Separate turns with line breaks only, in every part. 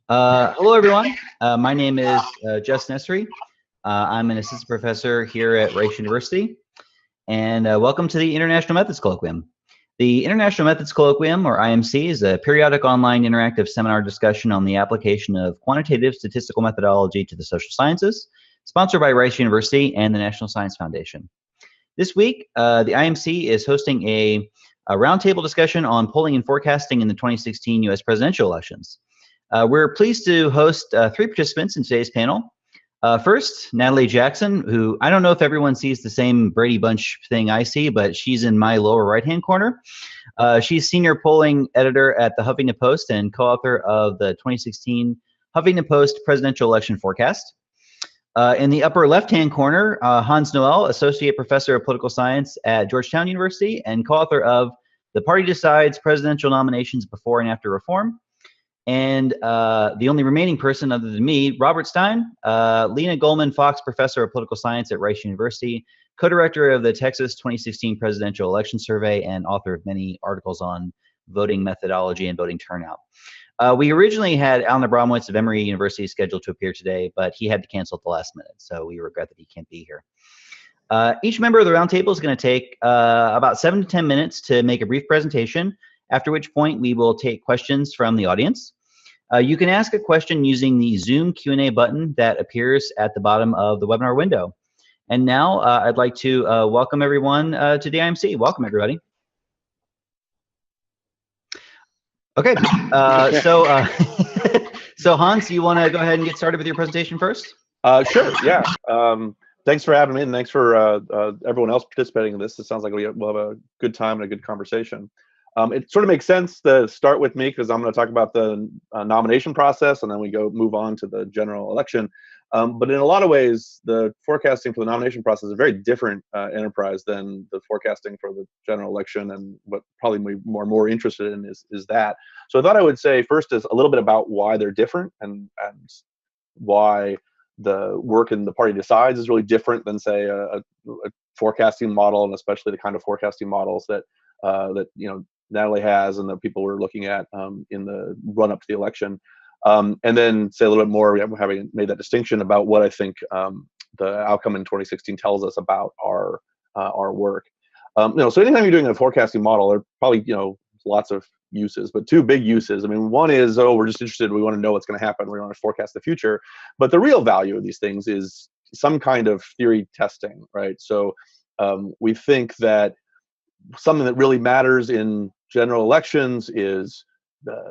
Hello, everyone. My name is Jess Nesri. I'm an assistant professor here at Rice University, and welcome to the International Methods Colloquium. The International Methods Colloquium, or IMC, is a periodic online interactive seminar discussion on the application of quantitative statistical methodology to the social sciences, sponsored by Rice University and the National Science Foundation. This week, the IMC is hosting a roundtable discussion on polling and forecasting in the 2016 U.S. presidential elections. We're pleased to host three participants in today's panel. First, Natalie Jackson, who I don't know if everyone sees the same Brady Bunch thing I see, but she's in my lower right-hand corner. She's senior polling editor at the Huffington Post and co-author of the 2016 Huffington Post presidential election forecast. In the upper left-hand corner, Hans Noel, associate professor of political science at Georgetown University and co-author of The Party Decides Presidential Nominations Before and After Reform. And the only remaining person other than me, Robert Stein, Lena Goldman Fox Professor of Political Science at Rice University, co-director of the Texas 2016 Presidential Election Survey, and author of many articles on voting methodology and voting turnout. We originally had Alan Abramowitz of Emory University scheduled to appear today, but he had to cancel at the last minute, so we regret that he can't be here. Each member of the roundtable is going to take about 7 to 10 minutes to make a brief presentation, after which point we will take questions from the audience. You can ask a question using the Zoom Q&A button that appears at the bottom of the webinar window. And now I'd like to welcome everyone to the IMC. Welcome, everybody. Okay, so Hans, you want to go ahead and get started with your presentation first?
Sure, yeah. Thanks for having me, and thanks for everyone else participating in this. It sounds like we'll have a good time and a good conversation. It sort of makes sense to start with me because I'm going to talk about the nomination process, and then we move on to the general election. But in a lot of ways, the forecasting for the nomination process is a very different enterprise than the forecasting for the general election, and what probably we're more interested in is that. So I thought I would say first is a little bit about why they're different and why the work in the Party Decides is really different than, say, a forecasting model, and especially the kind of forecasting models that Natalie has and the people we're looking at in the run-up to the election. And then say a little bit more, having made that distinction, about what I think the outcome in 2016 tells us about our work. So anytime you're doing a forecasting model, there are probably lots of uses, but two big uses. I mean, one is, we're just interested, we want to know what's going to happen, we want to forecast the future. But the real value of these things is some kind of theory testing, right? So we think that something that really matters in general elections is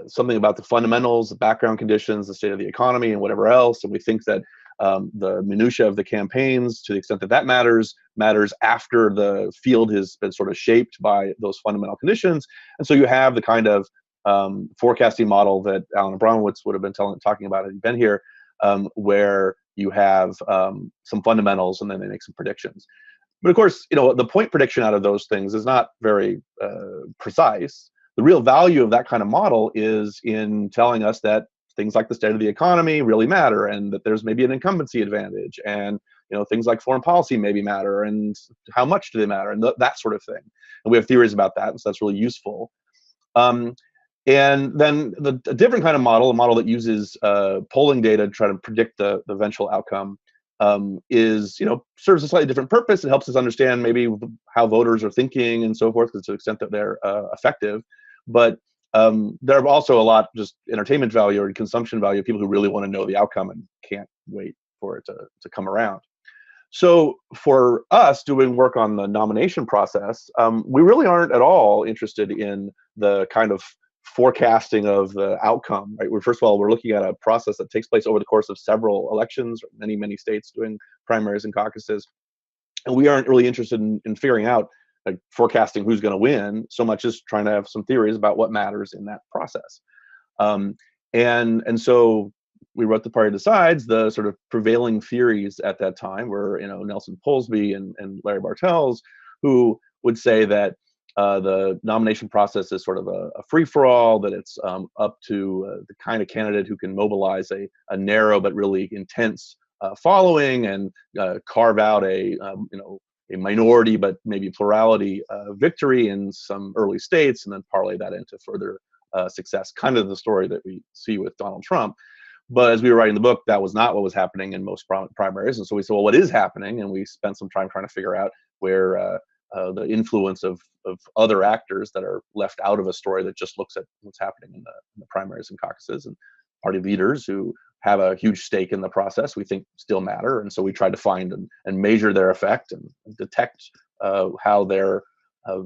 something about the fundamentals, the background conditions, the state of the economy, and whatever else. And we think that the minutia of the campaigns, to the extent that matters after the field has been sort of shaped by those fundamental conditions. And so you have the kind of forecasting model that Alan Abramowitz would have been talking about had he been here, where you have some fundamentals and then they make some predictions. But of course, the point prediction out of those things is not very precise. The real value of that kind of model is in telling us that things like the state of the economy really matter, and that there's maybe an incumbency advantage, and things like foreign policy maybe matter, and how much do they matter, and that sort of thing. And we have theories about that, and so that's really useful. And then a different kind of model, a model that uses polling data to try to predict the eventual outcome, serves a slightly different purpose. It helps us understand maybe how voters are thinking and so forth, to the extent that they're effective. But there are also a lot just entertainment value or consumption value of people who really want to know the outcome and can't wait for it to come around. So for us doing work on the nomination process, we really aren't at all interested in the kind of forecasting of the outcome, right? First of all, we're looking at a process that takes place over the course of several elections, many states doing primaries and caucuses. And we aren't really interested in figuring out, like, forecasting who's going to win, so much as trying to have some theories about what matters in that process. And so we wrote The Party Decides. The sort of prevailing theories at that time were, Nelson Polsby and Larry Bartels, who would say that the nomination process is sort of a free-for-all, that it's up to the kind of candidate who can mobilize a narrow but really intense following, and carve out a minority but maybe plurality victory in some early states, and then parlay that into further success. Kind of the story that we see with Donald Trump. But as we were writing the book, that was not what was happening in most primaries. And so we said, well, what is happening? And we spent some time trying to figure out where the influence of other actors that are left out of a story that just looks at what's happening in the primaries and caucuses, and party leaders who have a huge stake in the process, we think still matter. And so we tried to find and measure their effect and detect how their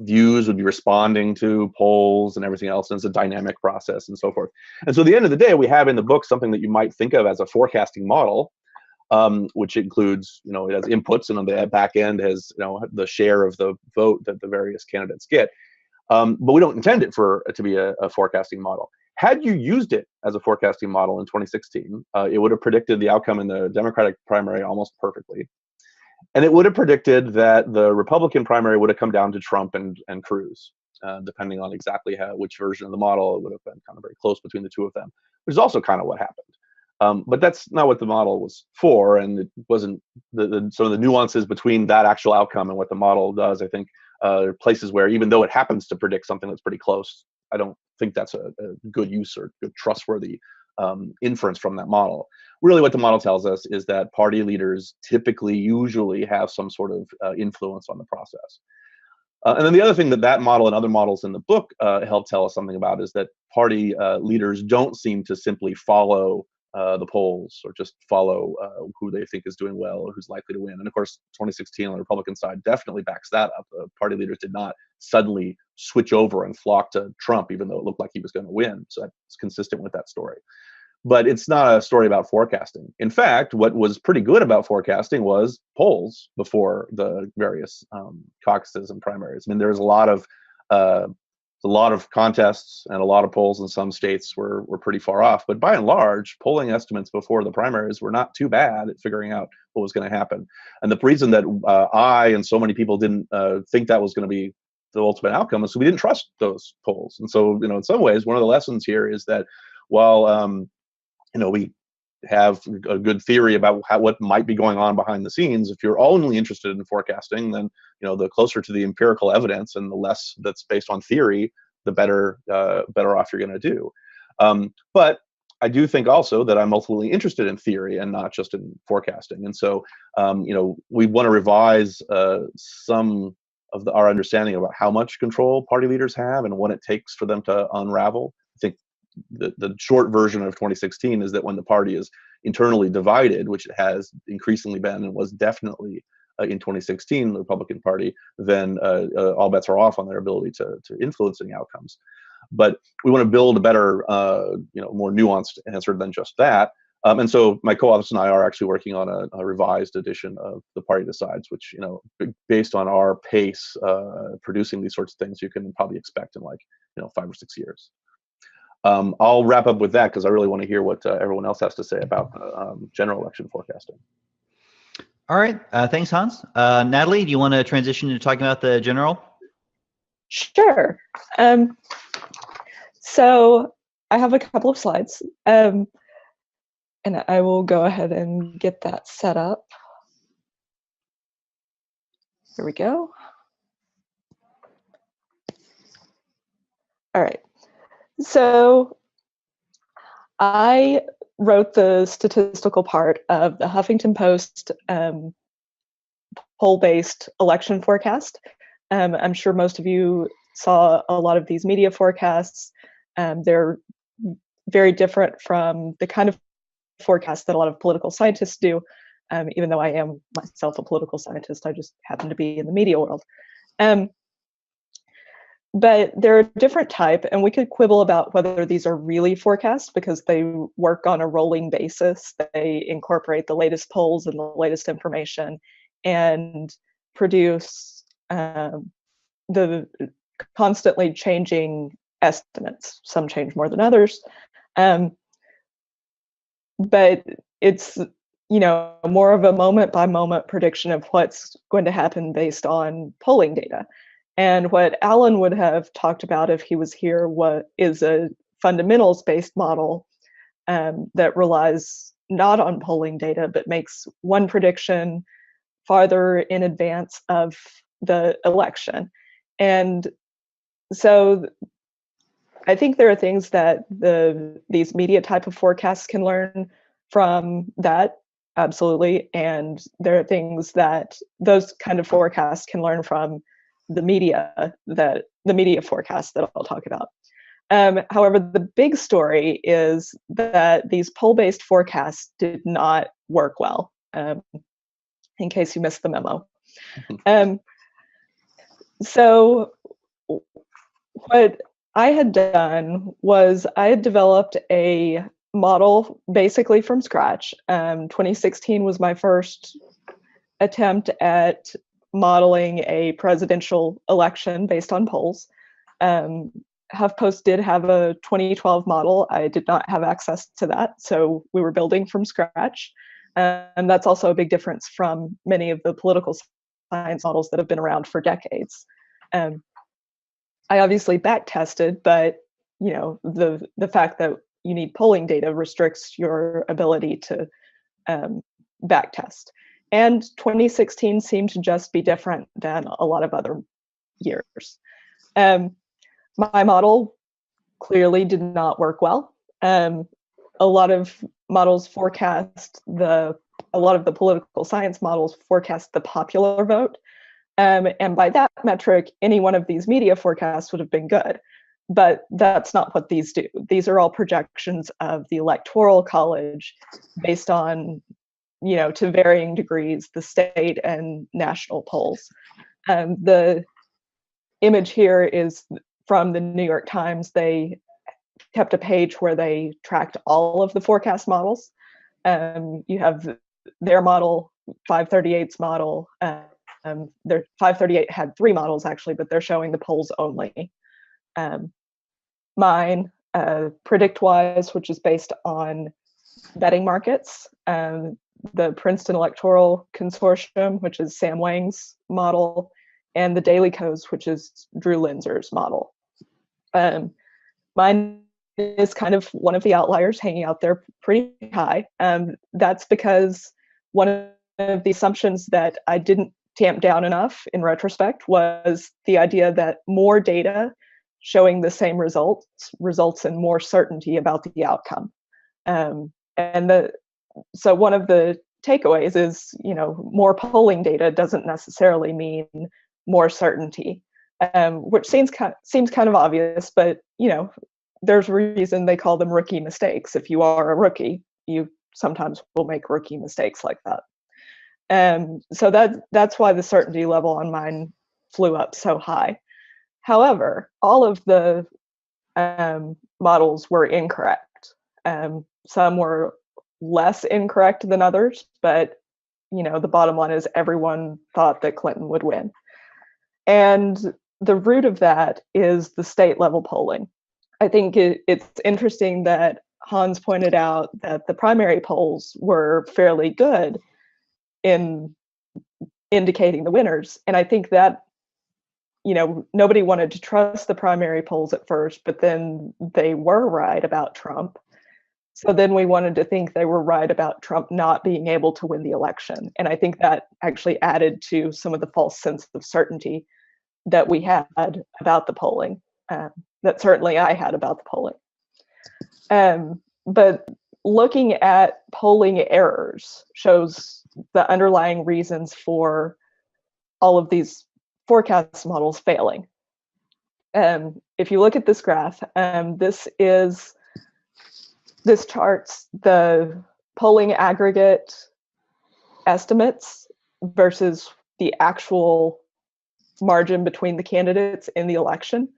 views would be responding to polls and everything else. And it's a dynamic process and so forth. And so at the end of the day, we have in the book something that you might think of as a forecasting model, which includes, it has inputs, and on the back end has, the share of the vote that the various candidates get. But we don't intend it to be a forecasting model. Had you used it as a forecasting model in 2016, it would have predicted the outcome in the Democratic primary almost perfectly. And it would have predicted that the Republican primary would have come down to Trump and Cruz, depending on exactly which version of the model. It would have been kind of very close between the two of them, which is also kind of what happened. But that's not what the model was for, and it wasn't some of the nuances between that actual outcome and what the model does. I think there are places where, even though it happens to predict something that's pretty close, I don't think that's a good use or good trustworthy inference from that model. Really, what the model tells us is that party leaders usually have some sort of influence on the process. And then the other thing that model and other models in the book help tell us something about is that party leaders don't seem to simply follow the polls or just follow who they think is doing well or who's likely to win. And of course, 2016 on the Republican side definitely backs that up. Party leaders did not suddenly switch over and flock to Trump, even though it looked like he was going to win. So that's consistent with that story. But it's not a story about forecasting. In fact, what was pretty good about forecasting was polls before the various caucuses and primaries. I mean, there's a lot of contests and a lot of polls in some states were pretty far off. But by and large, polling estimates before the primaries were not too bad at figuring out what was going to happen. And the reason that I and so many people didn't think that was going to be the ultimate outcome is so we didn't trust those polls. And so, in some ways, one of the lessons here is that while we have a good theory about what might be going on behind the scenes, if you're only interested in forecasting, then the closer to the empirical evidence and the less that's based on theory, the better off you're going to do. But I do think also that I'm ultimately interested in theory and not just in forecasting. And so we want to revise some of our understanding about how much control party leaders have and what it takes for them to unravel. I think the short version of 2016 is that when the party is internally divided, which it has increasingly been and was definitely in 2016, the Republican Party, then all bets are off on their ability to influence any outcomes. But we want to build a better, more nuanced answer than just that. And so my co-authors and I are actually working on a revised edition of The Party Decides, which, based on our pace producing these sorts of things, you can probably expect in 5 or 6 years. I'll wrap up with that because I really want to hear what everyone else has to say about general election forecasting.
All right. Thanks, Hans. Natalie, do you want to transition to talking about the general?
Sure. So I have a couple of slides, and I will go ahead and get that set up. Here we go. All right. So I wrote the statistical part of the Huffington Post poll-based election forecast. I'm sure most of you saw a lot of these media forecasts. They're very different from the kind of forecasts that a lot of political scientists do. Even though I am myself a political scientist, I just happen to be in the media world. But they're a different type, and we could quibble about whether these are really forecasts because they work on a rolling basis. They incorporate the latest polls and the latest information and produce the constantly changing estimates. Some change more than others. But it's more of a moment-by-moment prediction of what's going to happen based on polling data. And what Alan would have talked about if he was here is a fundamentals-based model that relies not on polling data, but makes one prediction farther in advance of the election. And so I think there are things that these media type of forecasts can learn from that, absolutely. And there are things that those kind of forecasts can learn from the media forecast that I'll talk about. However, the big story is that these poll-based forecasts did not work well, in case you missed the memo. So what I had done was I had developed a model basically from scratch. 2016 was my first attempt at modeling a presidential election based on polls. HuffPost did have a 2012 model. I did not have access to that, so we were building from scratch. And that's also a big difference from many of the political science models that have been around for decades. I obviously back tested, but the fact that you need polling data restricts your ability to back test. And 2016 seemed to just be different than a lot of other years. My model clearly did not work well. A lot of models forecast a lot of the political science models forecast the popular vote. And by that metric, any one of these media forecasts would have been good. But that's not what these do. These are all projections of the Electoral College based on, to varying degrees, the state and national polls. The image here is from the New York Times. They kept a page where they tracked all of the forecast models. You have their model, 538's model. Their 538 had 3 models actually, but they're showing the polls only. Mine, PredictWise, which is based on betting markets. The Princeton Electoral Consortium, which is Sam Wang's model, and the Daily Kos, which is Drew Linzer's model. Mine is kind of one of the outliers, hanging out there pretty high. That's because one of the assumptions that I didn't tamp down enough in retrospect was the idea that more data showing the same results in more certainty about the outcome. So one of the takeaways is, more polling data doesn't necessarily mean more certainty, which seems kind of obvious, but there's a reason they call them rookie mistakes. If you are a rookie, you sometimes will make rookie mistakes like that. So that's why the certainty level on mine flew up so high. However, all of the models were incorrect. Some were less incorrect than others, but the bottom line is everyone thought that Clinton would win. And the root of that is the state level polling. I think it's interesting that Hans pointed out that the primary polls were fairly good in indicating the winners. And I think that, nobody wanted to trust the primary polls at first, but then they were right about Trump. So then we wanted to think they were right about Trump not being able to win the election. And I think that actually added to some of the false sense of certainty that we had about the polling, that certainly I had about the polling. But looking at polling errors shows the underlying reasons for all of these forecast models failing. If you look at this graph, this charts the polling aggregate estimates versus the actual margin between the candidates in the election.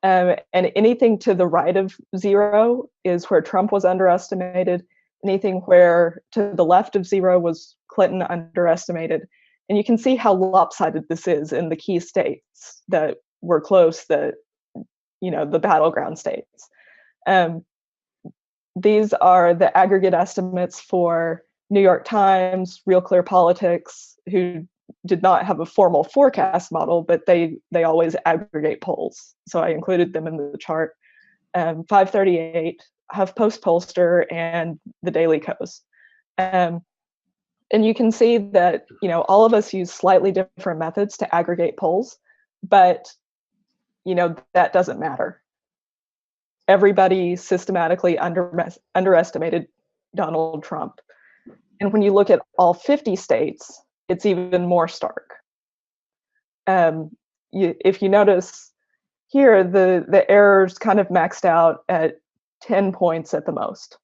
And anything to the right of 0 is where Trump was underestimated. Anything where to the left of 0 was Clinton underestimated. And you can see how lopsided this is in the key states that were close, the battleground states. These are the aggregate estimates for New York Times, Real Clear Politics, who did not have a formal forecast model, but they always aggregate polls. So I included them in the chart. 538, HuffPost Pollster, and the Daily Kos. And you can see that all of us use slightly different methods to aggregate polls, but that doesn't matter. Everybody systematically underestimated Donald Trump. And when you look at all 50 states, it's even more stark. If you notice here, the errors kind of maxed out at 10 points at the most.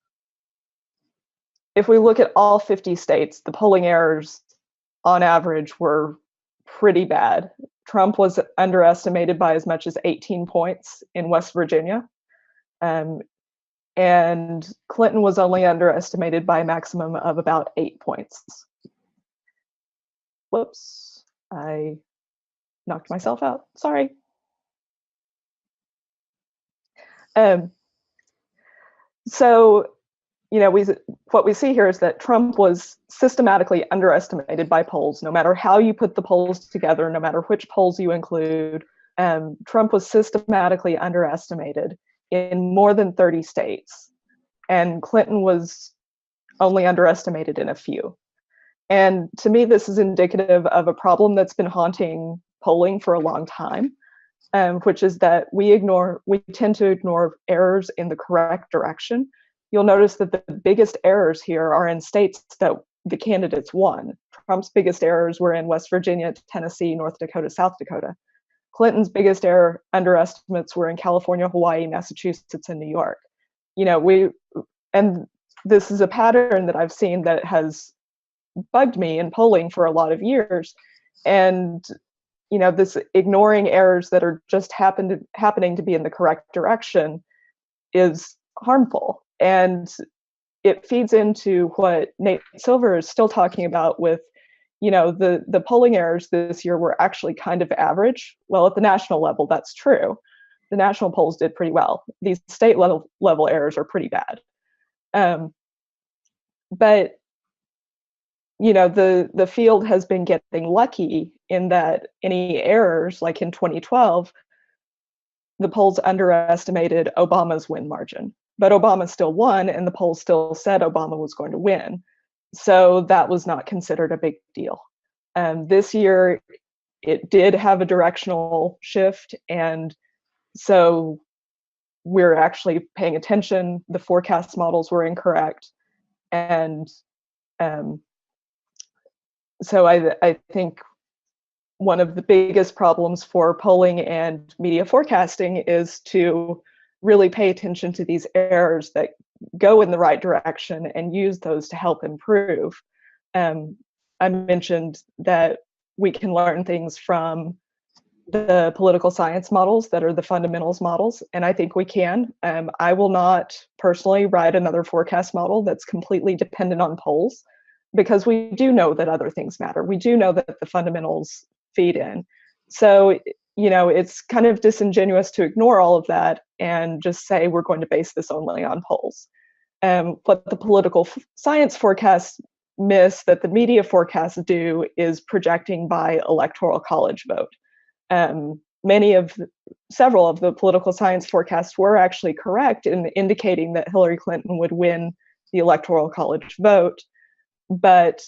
If we look at all 50 states, the polling errors on average were pretty bad. Trump was underestimated by as much as 18 points in West Virginia. And Clinton was only underestimated by a maximum of about 8 points. Whoops, I knocked myself out, sorry. So, what we see here is that Trump was systematically underestimated by polls. No matter how you put the polls together, no matter which polls you include, Trump was systematically underestimated in more than 30 states. And Clinton was only underestimated in a few. And to me, this is indicative of a problem that's been haunting polling for a long time, which is that we tend to ignore errors in the correct direction. You'll notice that the biggest errors here are in states that the candidates won. Trump's biggest errors were in West Virginia, Tennessee, North Dakota, South Dakota. Clinton's biggest underestimates were in California, Hawaii, Massachusetts, and New York. And this is a pattern that I've seen that has bugged me in polling for a lot of years. And this ignoring errors that are just happening to be in the correct direction is harmful. And it feeds into what Nate Silver is still talking about with, the polling errors this year were actually kind of average. Well, at the national level, that's true. The national polls did pretty well. These state level errors are pretty bad. But the field has been getting lucky in that any errors, like in 2012, the polls underestimated Obama's win margin. But Obama still won, and the polls still said Obama was going to win. So that was not considered a big deal. This year, it did have a directional shift, and so we're actually paying attention. The forecast models were incorrect. And so I think one of the biggest problems for polling and media forecasting is to really pay attention to these errors that go in the right direction and use those to help improve. I mentioned that we can learn things from the political science models that are the fundamentals models, and I think we can. I will not personally write another forecast model that's completely dependent on polls, because we do know that other things matter. We do know that the fundamentals feed in. So, it's kind of disingenuous to ignore all of that and just say we're going to base this only on polls. What the political science forecasts miss that the media forecasts do is projecting by electoral college vote. Several of the political science forecasts were actually correct in indicating that Hillary Clinton would win the electoral college vote, but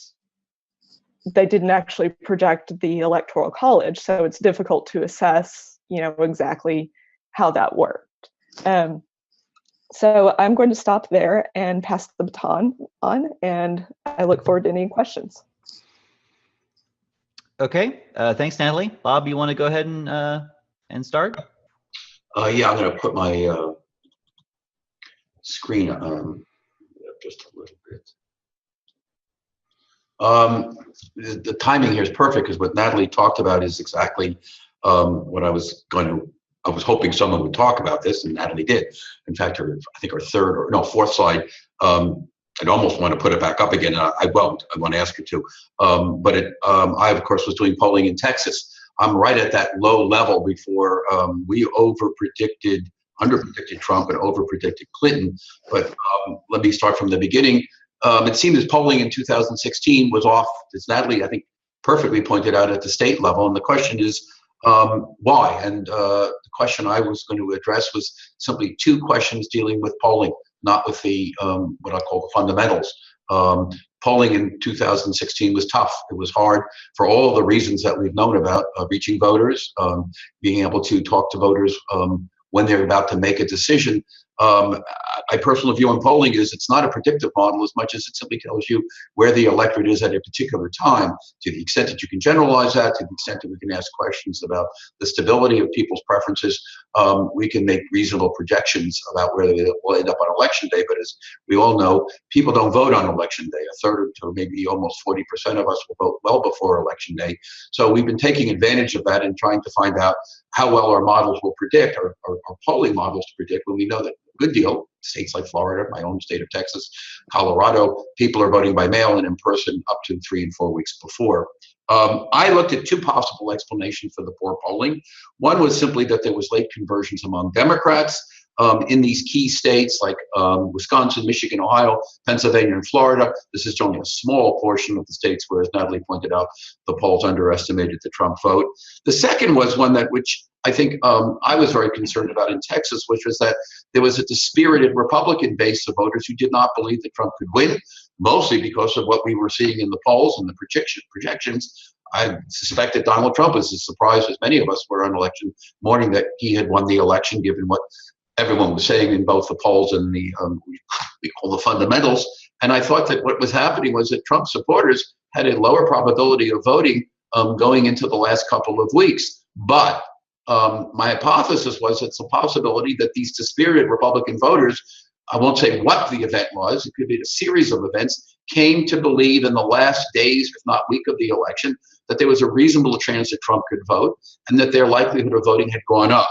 they didn't actually project the electoral college, so it's difficult to assess, exactly how that worked. So I'm going to stop there and pass the baton on, and I look forward to any questions.
Okay, thanks, Natalie. Bob, you want to go ahead and start?
Yeah, I'm going to put my screen on just a little bit. The timing here is perfect, because what Natalie talked about is exactly what I was hoping someone would talk about this, and Natalie did. In fact, I think her fourth slide, I'd almost want to put it back up again, and I won't. I want to ask her to. I, of course, was doing polling in Texas. I'm right at that low level before we underpredicted Trump and overpredicted Clinton. But let me start from the beginning. It seemed as polling in 2016 was off, as Natalie, I think, perfectly pointed out, at the state level. And the question is, why? And the question I was going to address was simply two questions dealing with polling, not with the what I call the fundamentals. Polling in 2016 was tough. It was hard for all the reasons that we've known about, reaching voters, being able to talk to voters when they're about to make a decision. My personal view on polling is it's not a predictive model as much as it simply tells you where the electorate is at a particular time. To the extent that you can generalize that, to the extent that we can ask questions about the stability of people's preferences, we can make reasonable projections about where they will end up on election day. But as we all know, people don't vote on election day. A third to maybe almost 40% of us will vote well before election day. So we've been taking advantage of that and trying to find out how well our models will predict, or polling models to predict, when we know that a good deal, states like Florida, my own state of Texas, Colorado, people are voting by mail and in person up to 3 and 4 weeks before. I looked at 2 possible explanations for the poor polling. One was simply that there was late conversions among Democrats in these key states like Wisconsin, Michigan, Ohio, Pennsylvania, and Florida. This is only a small portion of the states where, as Natalie pointed out, the polls underestimated the Trump vote. The second was one which I think I was very concerned about in Texas, which was that there was a dispirited Republican base of voters who did not believe that Trump could win, mostly because of what we were seeing in the polls and the projections. I suspect that Donald Trump was as surprised as many of us were on election morning that he had won the election, given what everyone was saying in both the polls and the we call the fundamentals. And I thought that what was happening was that Trump supporters had a lower probability of voting going into the last couple of weeks. But my hypothesis was it's a possibility that these dispirited Republican voters, I won't say what the event was, it could be a series of events, came to believe in the last days, if not week of the election, that there was a reasonable chance that Trump could vote and that their likelihood of voting had gone up.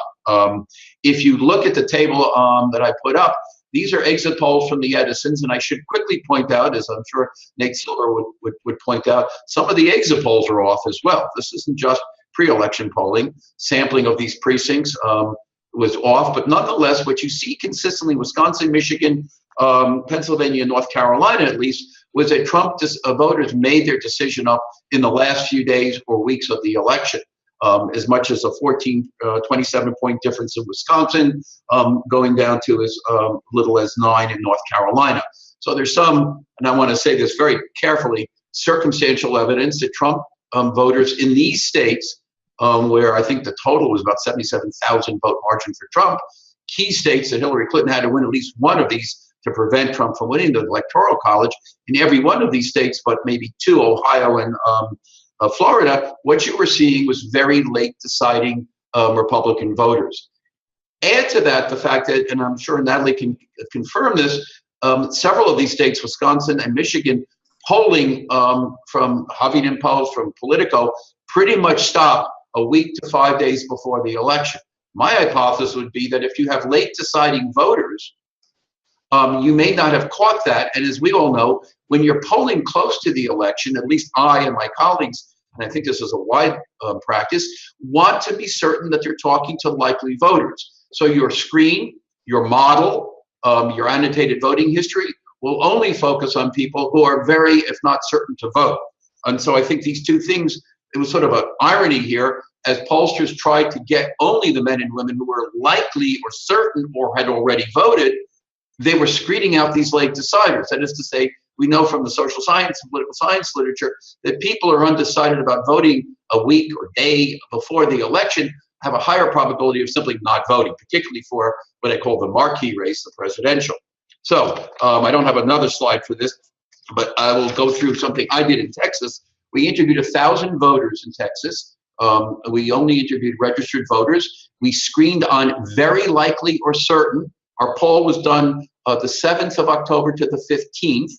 If you look at the table that I put up, these are exit polls from the Edisons, and I should quickly point out, as I'm sure Nate Silver would point out, some of the exit polls are off as well. This isn't just pre-election polling. Sampling of these precincts was off, but nonetheless, what you see consistently, Wisconsin, Michigan, Pennsylvania, North Carolina at least, was that Trump voters made their decision up in the last few days or weeks of the election. As much as a 27-point difference in Wisconsin, going down to as little as 9 in North Carolina. So there's some, and I want to say this very carefully, circumstantial evidence that Trump voters in these states, where I think the total was about 77,000 vote margin for Trump, key states that Hillary Clinton had to win at least one of these to prevent Trump from winning the Electoral College. In every one of these states, but maybe 2, Ohio and Florida, what you were seeing was very late deciding Republican voters. Add to that the fact that, and I'm sure Natalie can confirm this, several of these states, Wisconsin and Michigan, polling from Huffington Post, from Politico, pretty much stopped a week to 5 days before the election. My hypothesis would be that if you have late deciding voters, you may not have caught that. And as we all know, when you're polling close to the election, at least I and my colleagues, and I think this is a wide practice, want to be certain that they're talking to likely voters. So your screen, your model, your annotated voting history will only focus on people who are very, if not certain, to vote. And so I think these two things, it was sort of an irony here, as pollsters tried to get only the men and women who were likely or certain or had already voted, they were screening out these late deciders. That is to say, we know from the social science and political science literature that people who are undecided about voting a week or day before the election have a higher probability of simply not voting, particularly for what I call the marquee race, the presidential. So I don't have another slide for this, but I will go through something I did in Texas. We interviewed 1,000 voters in Texas. We only interviewed registered voters. We screened on very likely or certain. Our poll was done the 7th of October to the 15th,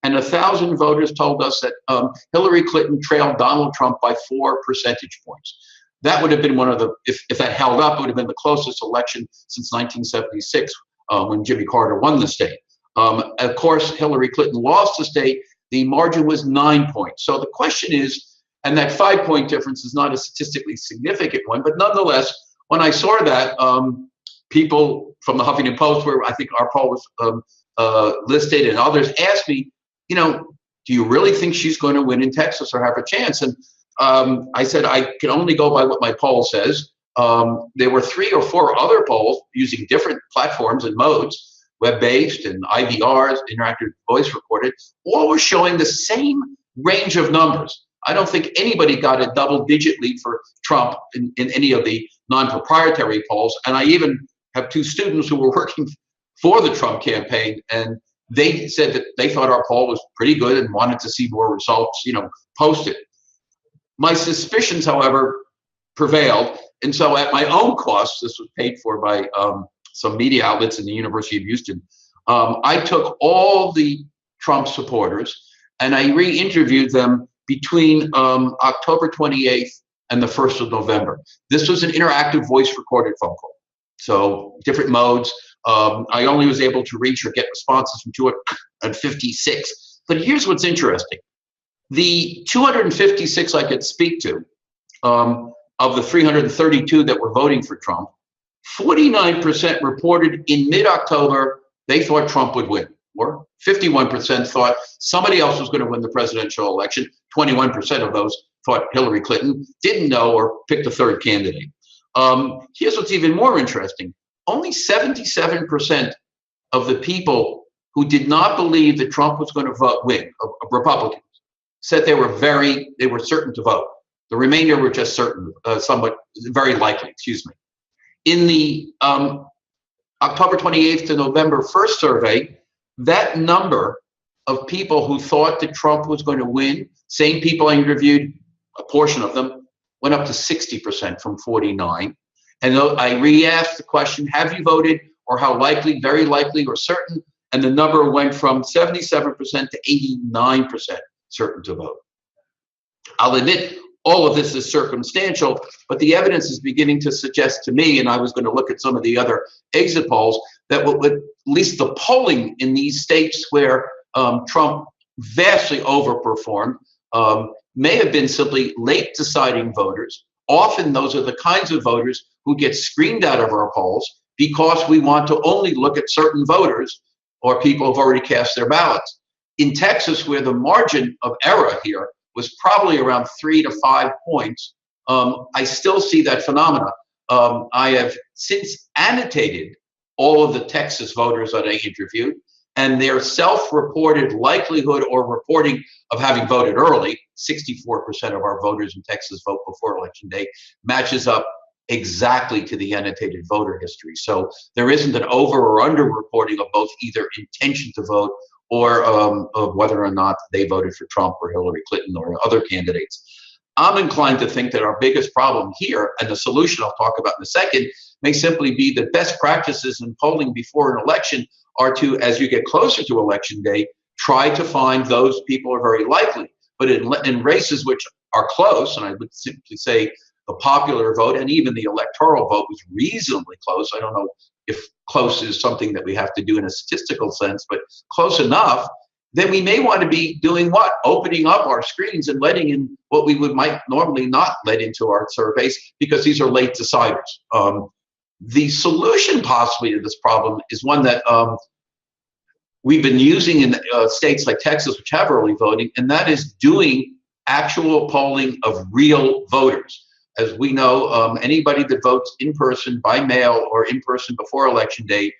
and 1,000 voters told us that Hillary Clinton trailed Donald Trump by 4 percentage points. That would have been one of the, if that held up, it would have been the closest election since 1976 when Jimmy Carter won the state. Of course, Hillary Clinton lost the state. The margin was 9 points. So the question is, and that 5-point difference is not a statistically significant one, but nonetheless, when I saw that, people from the Huffington Post, where I think our poll was listed, and others asked me, you know, do you really think she's going to win in Texas or have a chance? And I said, I can only go by what my poll says. There were 3 or 4 other polls using different platforms and modes, web-based and IVRs, interactive voice recorded, all were showing the same range of numbers. I don't think anybody got a double-digit lead for Trump in any of the non-proprietary polls. And I even have 2 students who were working for the Trump campaign, and they said that they thought our poll was pretty good and wanted to see more results, posted. My suspicions, however, prevailed, and so at my own cost, this was paid for by some media outlets in the University of Houston. I took all the Trump supporters and I re-interviewed them between October 28th and the 1st of November. This was an interactive voice recorded phone call. So different modes. I only was able to reach or get responses from 256. But here's what's interesting. The 256 I could speak to, of the 332 that were voting for Trump, 49% reported in mid-October they thought Trump would win, or 51% thought somebody else was going to win the presidential election. 21% of those thought Hillary Clinton, didn't know or picked a third candidate. Here's what's even more interesting. Only 77% of the people who did not believe that Trump was going to win, Republicans, said they were certain to vote. The remainder were just certain, very likely, excuse me. In the October 28th to November 1st survey, that number of people who thought that Trump was going to win, same people I interviewed, a portion of them, went up to 60% from 49. And I re-asked the question, have you voted, or how likely, very likely, or certain? And the number went from 77% to 89% certain to vote. I'll admit, all of this is circumstantial, but the evidence is beginning to suggest to me, and I was going to look at some of the other exit polls, that at least the polling in these states where Trump vastly overperformed may have been simply late deciding voters. Often those are the kinds of voters who get screened out of our polls because we want to only look at certain voters or people who've already cast their ballots. In Texas, where the margin of error here was probably around 3 to 5 points, I still see that phenomena. I have since annotated all of the Texas voters that I interviewed, and their self-reported likelihood or reporting of having voted early, 64% of our voters in Texas vote before Election Day, matches up exactly to the annotated voter history. So there isn't an over or under reporting of both either intention to vote or of whether or not they voted for Trump or Hillary Clinton or other candidates. I'm inclined to think that our biggest problem here, and the solution I'll talk about in a second, may simply be that best practices in polling before an election are to, as you get closer to Election Day, try to find those people who are very likely. But in races which are close, and I would simply say the popular vote and even the electoral vote was reasonably close. I don't know if close is something that we have to do in a statistical sense, but close enough, then we may want to be doing what? Opening up our screens and letting in what we might normally not let into our surveys because these are late deciders. The solution possibly to this problem is one that we've been using in states like Texas, which have early voting, and that is doing actual polling of real voters. As we know, anybody that votes in person, by mail, or in person before Election Day,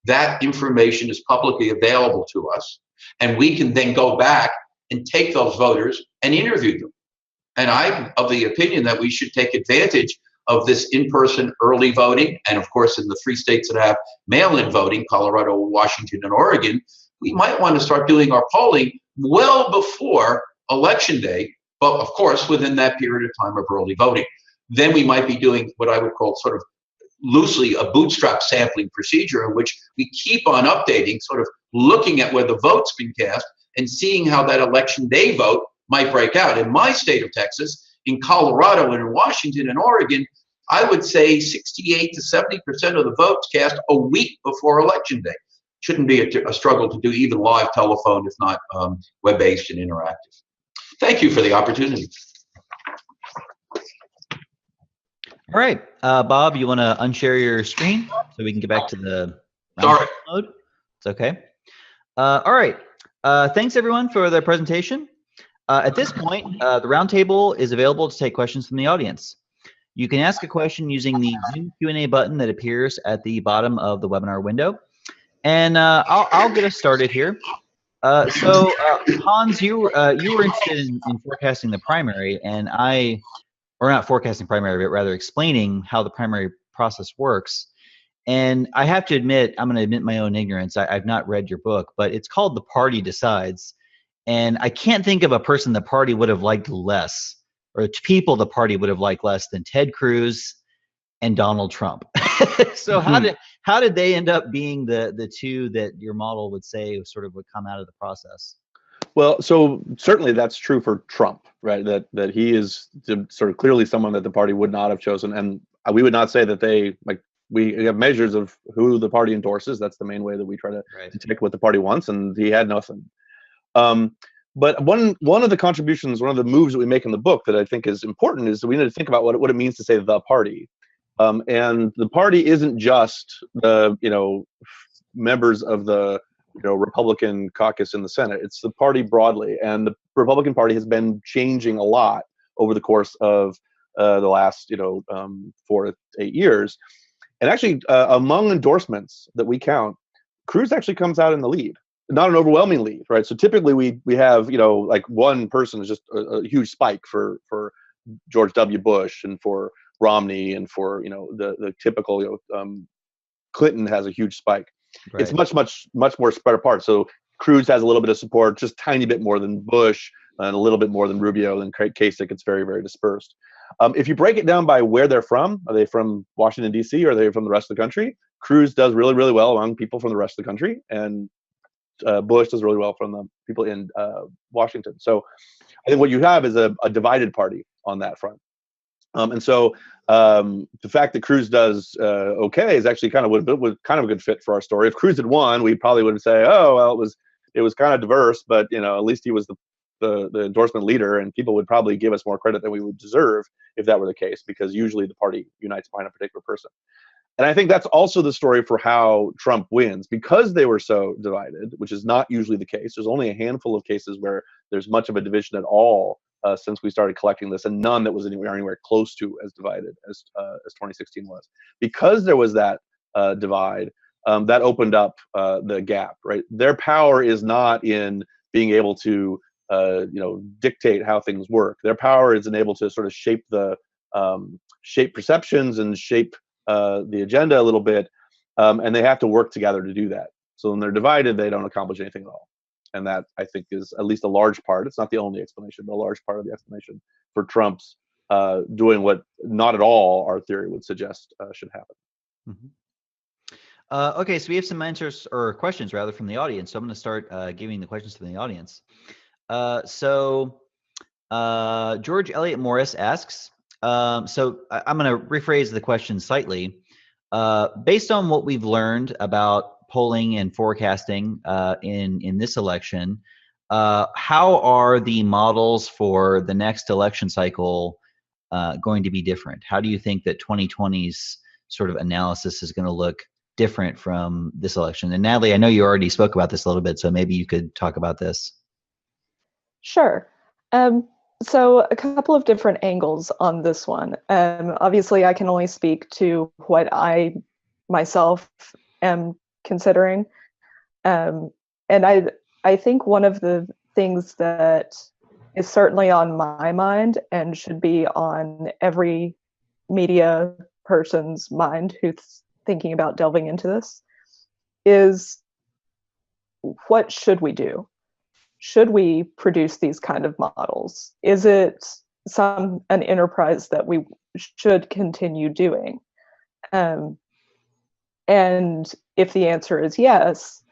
that information is publicly available to us. And we can then go back and take those voters and interview them. And I'm of the opinion that we should take advantage of this in-person early voting. And of course, in the 3 states that have mail-in voting, Colorado, Washington, and Oregon, we might want to start doing our polling well before Election Day, but of course, within that period of time of early voting. Then we might be doing what I would call sort of loosely a bootstrap sampling procedure in which we keep on updating, sort of looking at where the vote's been cast and seeing how that Election Day vote might break out. In my state of Texas, in Colorado and in Washington and Oregon, I would say 68 to 70% of the votes cast a week before Election Day. Shouldn't be a struggle to do even live telephone, if not web-based and interactive. Thank you for the opportunity.
All right, Bob, you want to unshare your screen so we can get back to the
Sorry.
mode? It's okay. All right. Thanks, everyone, for the presentation. At this point, the roundtable is available to take questions from the audience. You can ask a question using the Zoom Q&A button that appears at the bottom of the webinar window. And I'll get us started here. So Hans, you were interested in forecasting the primary, and or not forecasting primary, but rather explaining how the primary process works. And I have to admit, I'm going to admit my own ignorance. I've not read your book, but it's called The Party Decides. And I can't think of a person the party would have liked less, or people the party would have liked less than Ted Cruz and Donald Trump. So how did they end up being the two that your model would say sort of would come out of the process?
Well, so certainly that's true for Trump, right? That he is sort of clearly someone that the party would not have chosen, and we would not say that they like. We have measures of who the party endorses. That's the main way that we try to detect what the party wants, and he had nothing. But one of the contributions, one of the moves that we make in the book that I think is important is that we need to think about what it means to say the party. And the party isn't just the members of the Republican caucus in the Senate. It's the party broadly, and the Republican Party has been changing a lot over the course of the last 4 to 8 years. And actually, among endorsements that we count, Cruz actually comes out in the lead. Not an overwhelming lead, right? So typically we have like one person is just a huge spike for George W. Bush and for Romney and for the typical Clinton has a huge spike. Right. It's much more spread apart. So Cruz has a little bit of support, just tiny bit more than Bush and a little bit more than Rubio, and Kasich. It's very, very dispersed. If you break it down by where they're from, are they from Washington, D.C., or are they from the rest of the country? Cruz does really, really well among people from the rest of the country, and Bush does really well from the people in Washington. So I think what you have is a divided party on that front. And so the fact that Cruz does okay is actually kind of a good fit for our story. If Cruz had won, we probably would say, oh, well, it was kind of diverse, but at least he was the endorsement leader, and people would probably give us more credit than we would deserve if that were the case, because usually the party unites behind a particular person. And I think that's also the story for how Trump wins, because they were so divided, which is not usually the case. There's only a handful of cases where there's much of a division at all since we started collecting this, and none that was anywhere close to as divided as 2016 was. Because there was that divide, that opened up the gap, right? Their power is not in being able to dictate how things work. Their power is enabled to sort of shape perceptions and shape the agenda a little bit, and they have to work together to do that. So when they're divided, they don't accomplish anything at all. And that, I think, is at least a large part. It's not the only explanation, but a large part of the explanation for Trump's doing what not at all our theory would suggest should happen.
Mm-hmm. Okay, so we have some answers or questions rather from the audience. So I'm going to start giving the questions from the audience. So George Elliott Morris asks, so I'm going to rephrase the question slightly. Based on what we've learned about polling and forecasting in this election, how are the models for the next election cycle going to be different? How do you think that 2020's sort of analysis is going to look different from this election? And Natalie, I know you already spoke about this a little bit, so maybe you could talk about this.
Sure. So a couple of different angles on this one. Obviously, I can only speak to what I myself am considering. And I think one of the things that is certainly on my mind and should be on every media person's mind who's thinking about delving into this is, what should we do? Should we produce these kind of models? Is it an enterprise that we should continue doing? And if the answer is yes,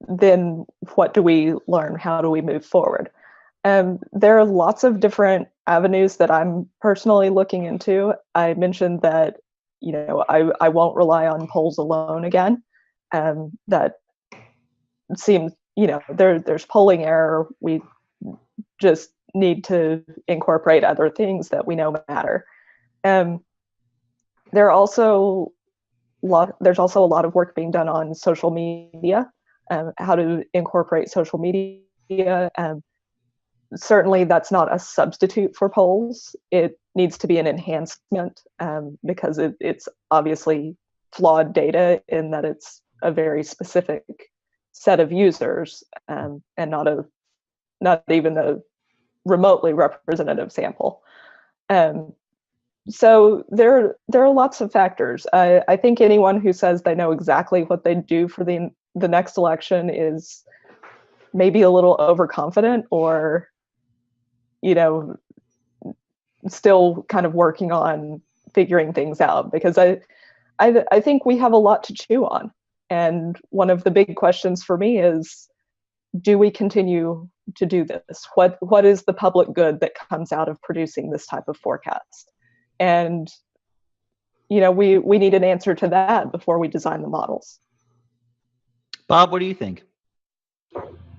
then what do we learn? How do we move forward? There are lots of different avenues that I'm personally looking into. I mentioned that, I won't rely on polls alone again. That seems, there's polling error. We just need to incorporate other things that we know matter. There's also a lot of work being done on social media, how to incorporate social media. Certainly that's not a substitute for polls. It needs to be an enhancement, because it's obviously flawed data in that it's a very specific set of users, and not even a remotely representative sample. So there are lots of factors. I think anyone who says they know exactly what they do for the next election is maybe a little overconfident, or still kind of working on figuring things out, because I think we have a lot to chew on. And one of the big questions for me is, do we continue to do this? What is the public good that comes out of producing this type of forecast? And we need an answer to that before we design the models.
Bob, what do you think?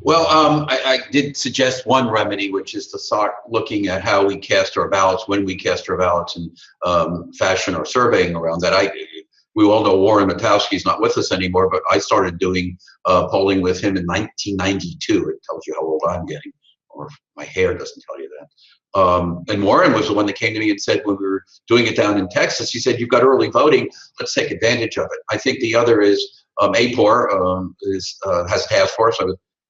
Well, I did suggest one remedy, which is to start looking at how we cast our ballots, when we cast our ballots, and fashion our surveying around that. We all know Warren Matowski's not with us anymore, but I started doing polling with him in 1992. It tells you how old I'm getting, or my hair doesn't tell you that. And Warren was the one that came to me and said, when we were doing it down in Texas, he said, "You've got early voting. Let's take advantage of it." I think the other is APOR has a task force. I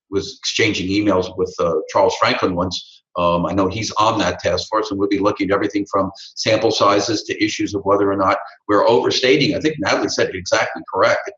was exchanging emails with Charles Franklin once. I know he's on that task force, and we'll be looking at everything from sample sizes to issues of whether or not we're overstating. I think Natalie said it exactly correct.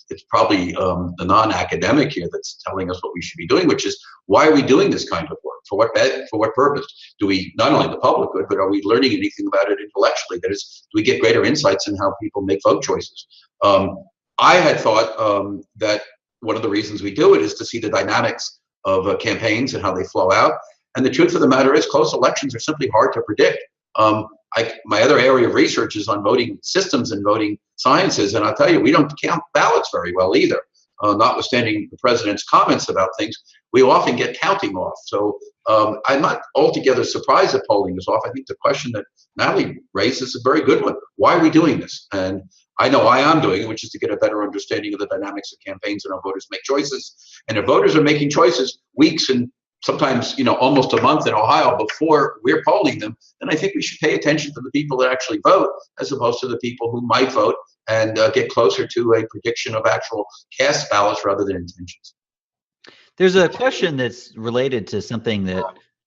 It's probably the non-academic here that's telling us what we should be doing, which is, why are we doing this kind of work? For what purpose? Do we, not only the public good, but are we learning anything about it intellectually? That is, do we get greater insights in how people make vote choices? I had thought that one of the reasons we do it is to see the dynamics of campaigns and how they flow out. And the truth of the matter is, close elections are simply hard to predict. My other area of research is on voting systems and voting sciences, and I'll tell you, we don't count ballots very well either. Notwithstanding the president's comments about things, we often get counting off. So I'm not altogether surprised that polling is off. I think the question that Natalie raised is a very good one. Why are we doing this? And I know why I'm doing it, which is to get a better understanding of the dynamics of campaigns and how voters make choices. And if voters are making choices weeks and sometimes, almost a month in Ohio before we're polling them, then I think we should pay attention to the people that actually vote, as opposed to the people who might vote, and get closer to a prediction of actual cast ballots rather than intentions.
There's a question that's related to something that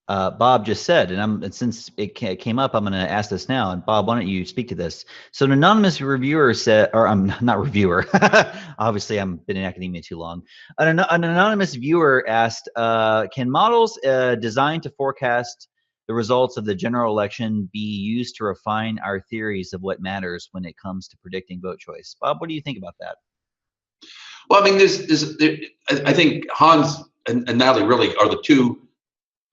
Bob just said, and since it came up, I'm going to ask this now. And Bob, why don't you speak to this? So an anonymous reviewer said, or I'm not reviewer, obviously I've been in academia too long. An anonymous viewer asked, can models designed to forecast the results of the general election be used to refine our theories of what matters when it comes to predicting vote choice? Bob, what do you think about that?
Well, I mean, I think Hans and Natalie really are the two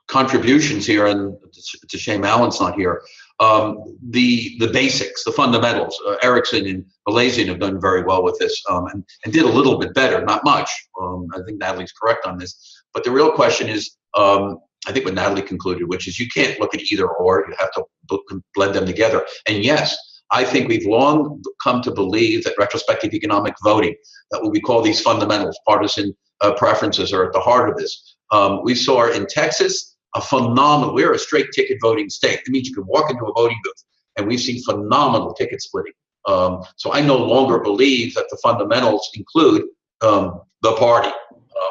contributions here, and it's a shame Alan's not here. The basics, the fundamentals. Erickson and Malaysian have done very well with this, and did a little bit better, not much. I think Natalie's correct on this. But the real question is, I think what Natalie concluded, which is you can't look at either or, you have to blend them together. And yes, I think we've long come to believe that retrospective economic voting, that what we call these fundamentals, partisan preferences, are at the heart of this. We saw in Texas a phenomenal, we're a straight ticket voting state. That means you can walk into a voting booth, and we've seen phenomenal ticket splitting. So I no longer believe that the fundamentals include the party.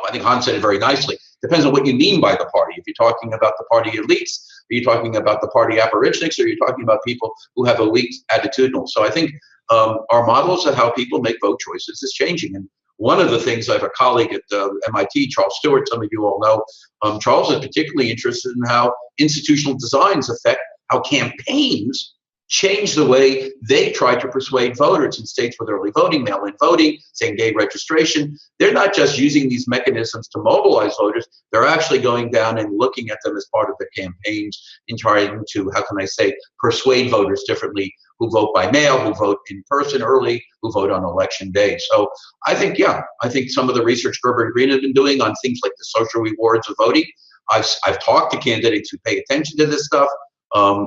I think Hans said it very nicely. Depends on what you mean by the party. If you're talking about the party elites, are you talking about the party aborigines, or are you talking about people who have elite attitudinal? So I think our models of how people make vote choices is changing. And one of the things, I have a colleague at MIT, Charles Stewart, some of you all know. Charles is particularly interested in how institutional designs affect how campaigns change the way they try to persuade voters in states with early voting, mail-in voting, same-day registration. They're not just using these mechanisms to mobilize voters. They're actually going down and looking at them as part of the campaigns and trying to, how can I say, persuade voters differently, who vote by mail, who vote in person early, who vote on election day. So I think some of the research Gerber and Green have been doing on things like the social rewards of voting. I've talked to candidates who pay attention to this stuff.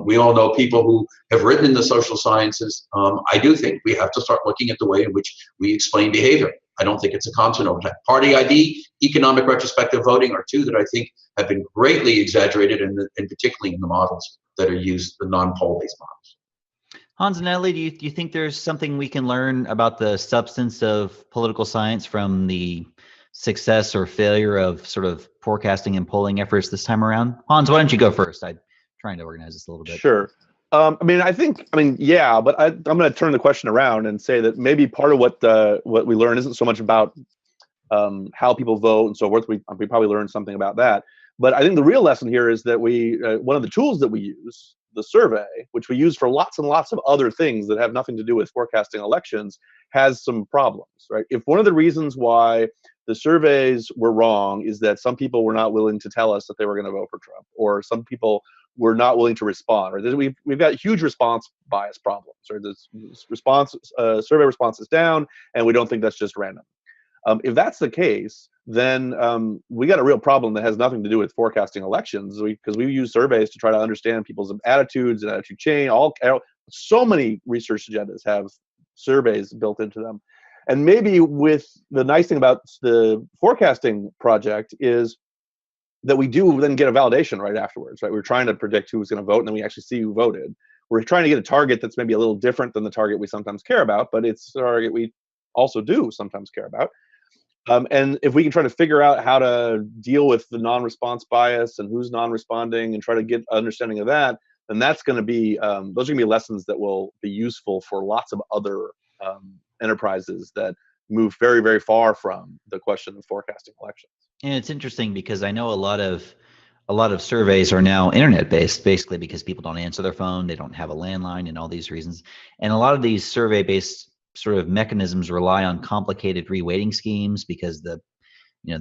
We all know people who have written in the social sciences. I do think we have to start looking at the way in which we explain behavior. I don't think it's a constant over time. Party ID, economic retrospective voting are two that I think have been greatly exaggerated, and particularly in the models that are used, the non-poll-based models.
Hans and Natalie, do you think there's something we can learn about the substance of political science from the success or failure of sort of forecasting and polling efforts this time around? Hans, why don't you go first? I'm trying to organize this a little bit.
Sure. I mean, yeah, but I'm going to turn the question around and say that maybe part of what we learn isn't so much about how people vote and so forth. We probably learned something about that. But I think the real lesson here is that one of the tools that we use, the survey, which we use for lots and lots of other things that have nothing to do with forecasting elections, has some problems, right? If one of the reasons why the surveys were wrong is that some people were not willing to tell us that they were going to vote for Trump, or some people were not willing to respond, or we've got huge response bias problems, or this response survey response is down, and we don't think that's just random. If that's the case, then we got a real problem that has nothing to do with forecasting elections, because we use surveys to try to understand people's attitudes and attitude change. So many research agendas have surveys built into them. And maybe with the nice thing about the forecasting project is that we do then get a validation right afterwards, right? We're trying to predict who's going to vote, and then we actually see who voted. We're trying to get a target that's maybe a little different than the target we sometimes care about, but it's a target we also do sometimes care about. And if we can try to figure out how to deal with the non-response bias and who's non-responding and try to get understanding of that, then that's going to be those are going to be lessons that will be useful for lots of other enterprises that move very, very far from the question of forecasting elections.
And it's interesting because I know a lot of surveys are now internet based, basically because people don't answer their phone, they don't have a landline, and all these reasons. And a lot of these survey based sort of mechanisms rely on complicated reweighting schemes because the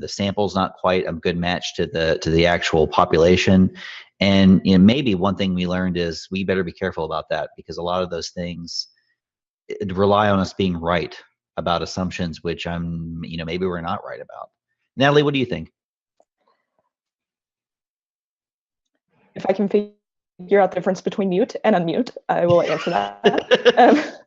sample's not quite a good match to the actual population. And maybe one thing we learned is we better be careful about that, because a lot of those things rely on us being right about assumptions, which maybe we're not right about. Natalie, what do you think?
If I can figure out the difference between mute and unmute, I will answer that.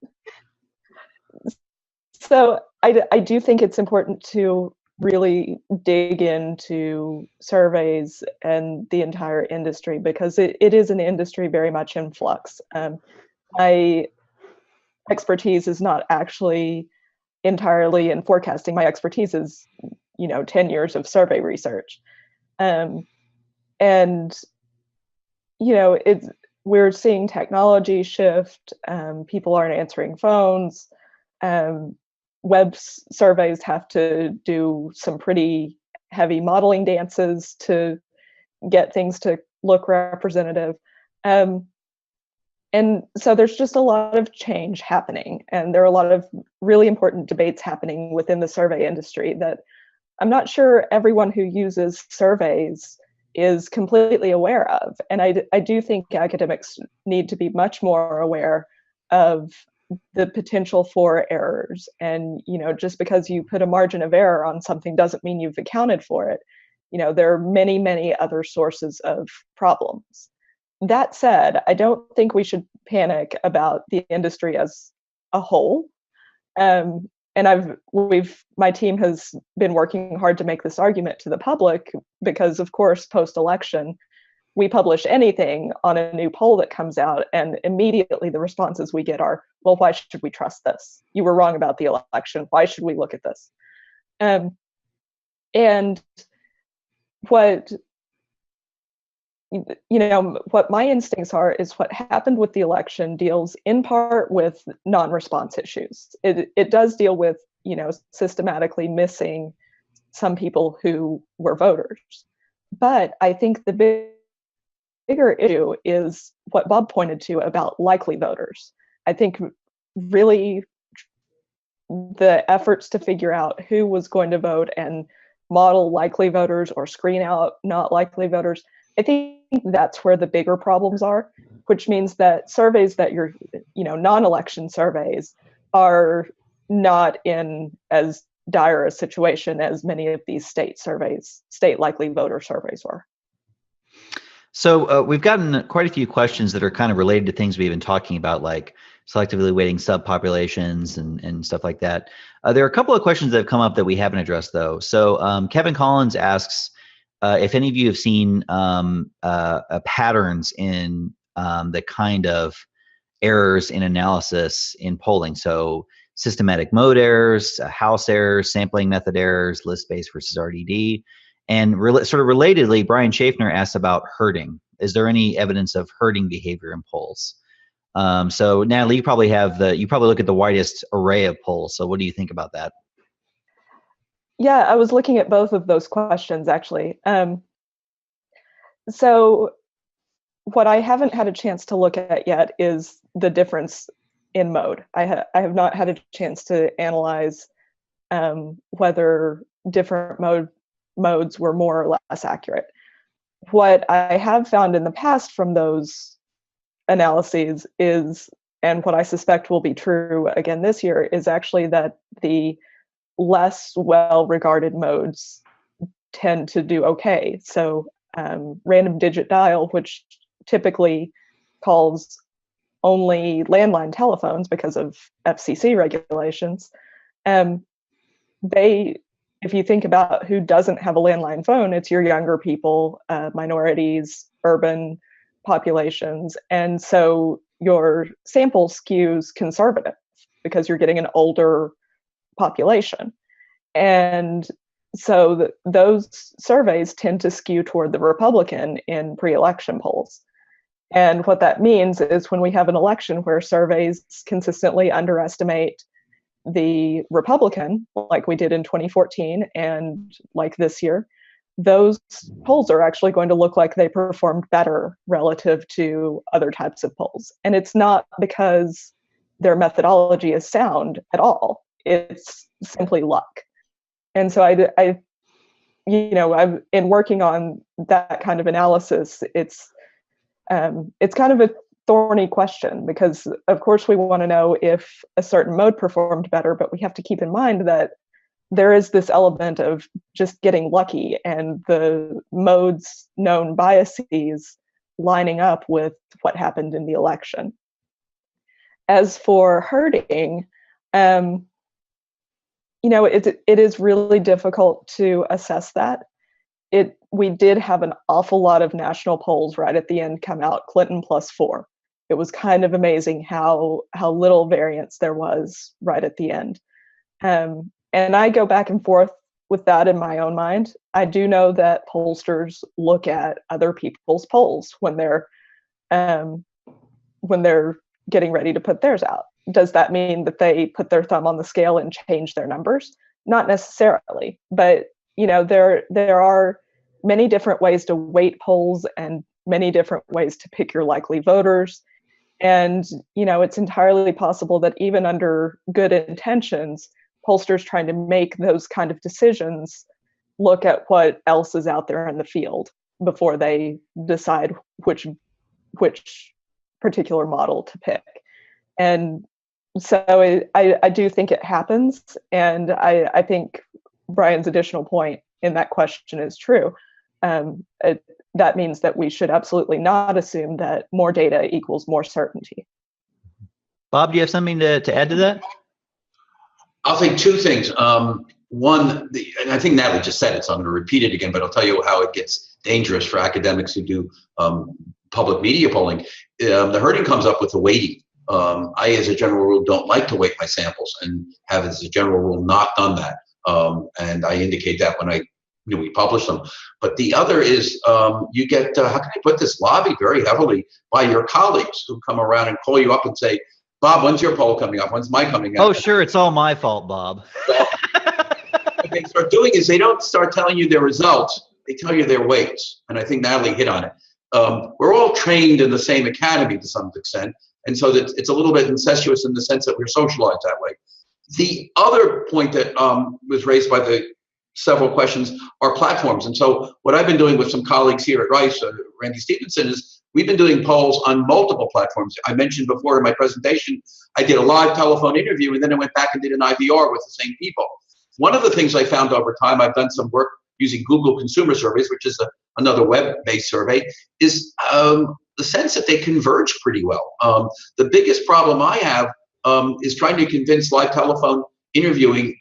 So I do think it's important to really dig into surveys and the entire industry, because it is an industry very much in flux. My expertise is not actually entirely in forecasting. My expertise is 10 years of survey research. And we're seeing technology shift. People aren't answering phones. Web surveys have to do some pretty heavy modeling dances to get things to look representative. And so there's just a lot of change happening, and there are a lot of really important debates happening within the survey industry that I'm not sure everyone who uses surveys is completely aware of. And I do think academics need to be much more aware of the potential for errors. And just because you put a margin of error on something doesn't mean you've accounted for it. There are many, many other sources of problems. That said, I don't think we should panic about the industry as a whole. And my team has been working hard to make this argument to the public, because of course, post-election, we publish anything on a new poll that comes out, and immediately the responses we get are, well, why should we trust this? You were wrong about the election. Why should we look at this? And what my instincts are is what happened with the election deals in part with non-response issues. It does deal with, systematically missing some people who were voters. But I think the bigger issue is what Bob pointed to about likely voters. I think really the efforts to figure out who was going to vote and model likely voters or screen out not likely voters, I think that's where the bigger problems are, which means that surveys that you're, non-election surveys are not in as dire a situation as many of these state likely voter surveys were.
So we've gotten quite a few questions that are kind of related to things we've been talking about, like selectively weighting subpopulations and stuff like that. There are a couple of questions that have come up that we haven't addressed, though. So Kevin Collins asks if any of you have seen patterns in the kind of errors in analysis in polling. So systematic mode errors, house errors, sampling method errors, list-based versus RDD. And sort of relatedly, Brian Schaffner asks about herding. Is there any evidence of herding behavior in polls? So Natalie, you probably look at the widest array of polls. So what do you think about that?
Yeah, I was looking at both of those questions actually. So what I haven't had a chance to look at yet is the difference in mode. I have not had a chance to analyze whether different modes were more or less accurate. What I have found in the past from those analyses is, and what I suspect will be true again this year, is actually that the less well-regarded modes tend to do okay. So random digit dial, which typically calls only landline telephones because of FCC regulations, if you think about who doesn't have a landline phone, it's your younger people, minorities, urban populations. And so your sample skews conservative because you're getting an older population. And so those surveys tend to skew toward the Republican in pre-election polls. And what that means is when we have an election where surveys consistently underestimate the Republican, like we did in 2014 and like this year, those polls are actually going to look like they performed better relative to other types of polls. And it's not because their methodology is sound at all. It's simply luck. And so I've in working on that kind of analysis, it's kind of a thorny question because of course we want to know if a certain mode performed better, but we have to keep in mind that there is this element of just getting lucky and the mode's known biases lining up with what happened in the election. As for herding, it is really difficult to assess that. We did have an awful lot of national polls right at the end come out, Clinton +4. It was kind of amazing how little variance there was right at the end. And I go back and forth with that in my own mind. I do know that pollsters look at other people's polls when they're getting ready to put theirs out. Does that mean that they put their thumb on the scale and change their numbers? Not necessarily, but there are many different ways to weight polls and many different ways to pick your likely voters. And, it's entirely possible that even under good intentions, pollsters trying to make those kind of decisions look at what else is out there in the field before they decide which particular model to pick. And so I do think it happens. And I think Brian's additional point in that question is true. That means that we should absolutely not assume that more data equals more certainty.
Bob, do you have something to add to that?
I'll say two things. One, and I think Natalie just said it, so I'm going to repeat it again, but I'll tell you how it gets dangerous for academics who do public media polling. The herding comes up with the weighting. I, as a general rule, don't like to weight my samples and have, as a general rule, not done that. And I indicate that when we publish them. But the other is you get, how can I put this, lobbied very heavily by your colleagues who come around and call you up and say, Bob, when's your poll coming up? When's my coming up?
Oh, sure, it's all my fault, Bob.
What they start doing is they don't start telling you their results, they tell you their weights. And I think Natalie hit on it. We're all trained in the same academy to some extent. And so that it's a little bit incestuous in the sense that we're socialized that way. The other point that was raised by the several questions are platforms. And so what I've been doing with some colleagues here at Rice, Randy Stevenson, is we've been doing polls on multiple platforms. I mentioned before in my presentation, I did a live telephone interview and then I went back and did an IVR with the same people. One of the things I found over time, I've done some work using Google Consumer Surveys, which is another web-based survey, is the sense that they converge pretty well. The biggest problem I have is trying to convince live telephone interviewing